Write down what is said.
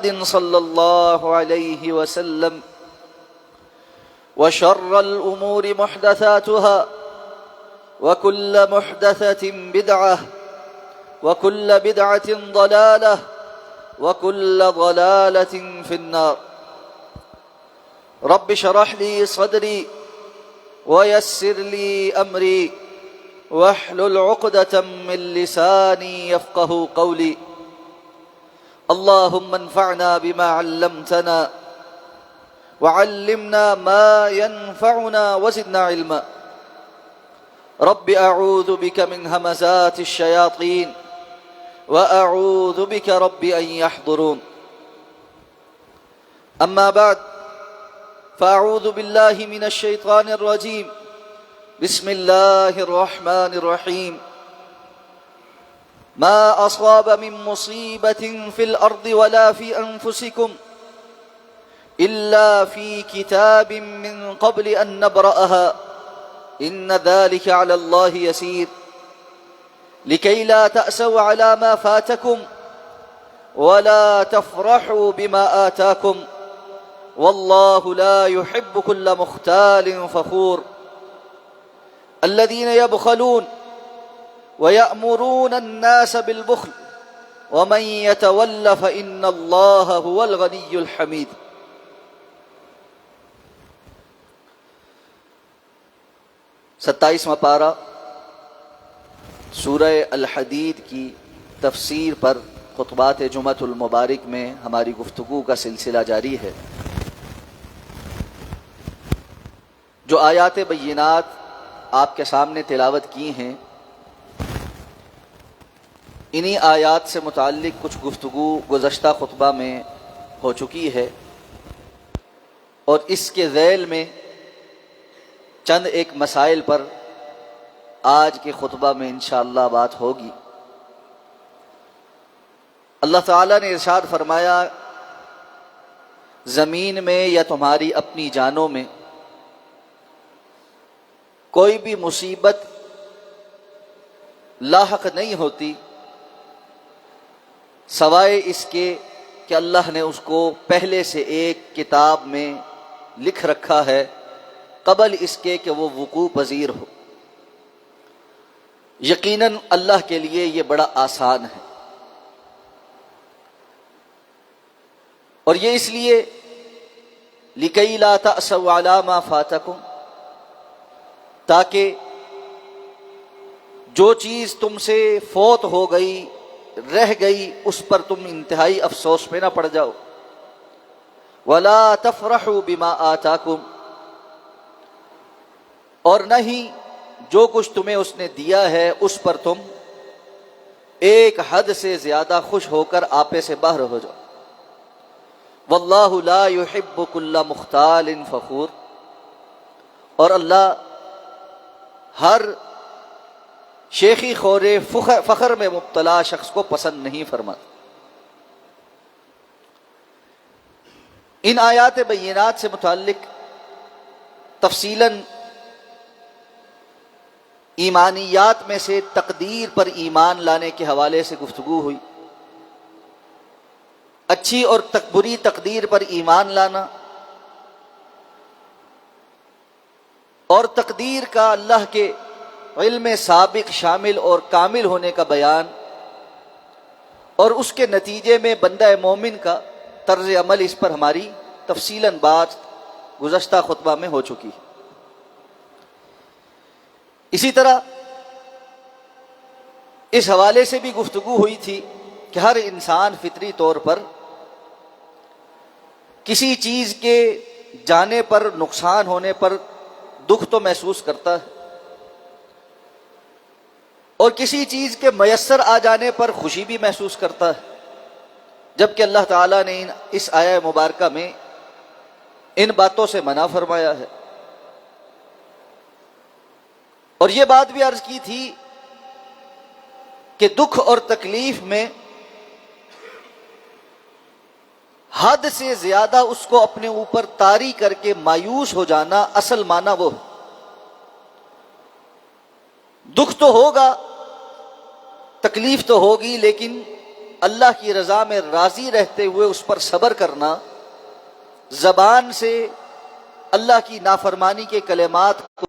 صلى الله عليه وسلم وشر الأمور محدثاتها وكل محدثة بدعة وكل بدعة ضلالة وكل ضلالة في النار. رب اشرح لي صدري ويسر لي أمري واحلل عقدة من لساني يفقه قولي. اللهم انفعنا بما علمتنا وعلمنا ما ينفعنا وزدنا علما. رب أعوذ بك من همزات الشياطين وأعوذ بك رب أن يحضرون. أما بعد، فأعوذ بالله من الشيطان الرجيم. بسم الله الرحمن الرحيم. ما أصاب من مصيبة في الأرض ولا في أنفسكم إلا في كتاب من قبل أن نبرأها إن ذلك على الله يسير لكي لا تأسوا على ما فاتكم ولا تفرحوا بما آتاكم والله لا يحب كل مختال فخور. الذين يبخلون ويأمرون الناس بالبخل ومن يتول فإن الله هو الغني الحميد. ستائیسواں پارہ سورہ الحدید کی تفسیر پر خطبات جمعۃ المبارک میں ہماری گفتگو کا سلسلہ جاری ہے. جو آیات بینات آپ کے سامنے تلاوت کی ہیں، انہی آیات سے متعلق کچھ گفتگو گزشتہ خطبہ میں ہو چکی ہے، اور اس کے ذیل میں چند ایک مسائل پر آج کے خطبہ میں انشاءاللہ بات ہوگی. اللہ تعالیٰ نے ارشاد فرمایا، زمین میں یا تمہاری اپنی جانوں میں کوئی بھی مصیبت لاحق نہیں ہوتی سوائے اس کے کہ اللہ نے اس کو پہلے سے ایک کتاب میں لکھ رکھا ہے قبل اس کے کہ وہ وقوع پذیر ہو. یقیناً اللہ کے لیے یہ بڑا آسان ہے، اور یہ اس لیے لِكَيْ لَا تَأْسَوْا عَلَى مَا فَاتَكُمْ، تاکہ جو چیز تم سے فوت ہو گئی، رہ گئی، اس پر تم انتہائی افسوس میں نہ پڑ جاؤ. وَلَا تَفْرَحُوا بِمَا آتَاكُمْ، اور نہ ہی جو کچھ تمہیں اس نے دیا ہے اس پر تم ایک حد سے زیادہ خوش ہو کر آپے سے باہر ہو جاؤ. وَاللَّهُ لَا يُحِبُّ كُلَّ مُخْتَالٍ فَخُورٍ، اور اللہ ہر شیخی خورے فخر میں مبتلا شخص کو پسند نہیں فرماتا. ان آیات بینات سے متعلق تفصیلاً ایمانیات میں سے تقدیر پر ایمان لانے کے حوالے سے گفتگو ہوئی. اچھی اور بری تقدیر پر ایمان لانا اور تقدیر کا اللہ کے علم سابق شامل اور کامل ہونے کا بیان، اور اس کے نتیجے میں بندہ مومن کا طرز عمل، اس پر ہماری تفصیلاً بات گزشتہ خطبہ میں ہو چکی ہے. اسی طرح اس حوالے سے بھی گفتگو ہوئی تھی کہ ہر انسان فطری طور پر کسی چیز کے جانے پر، نقصان ہونے پر دکھ تو محسوس کرتا ہے، اور کسی چیز کے میسر آ جانے پر خوشی بھی محسوس کرتا ہے. جبکہ اللہ تعالیٰ نے اس آیہ مبارکہ میں ان باتوں سے منع فرمایا ہے. اور یہ بات بھی عرض کی تھی کہ دکھ اور تکلیف میں حد سے زیادہ اس کو اپنے اوپر طاری کر کے مایوس ہو جانا اصل معنی وہ ہے. دکھ تو ہوگا، تکلیف تو ہوگی، لیکن اللہ کی رضا میں راضی رہتے ہوئے اس پر صبر کرنا، زبان سے اللہ کی نافرمانی کے کلمات کو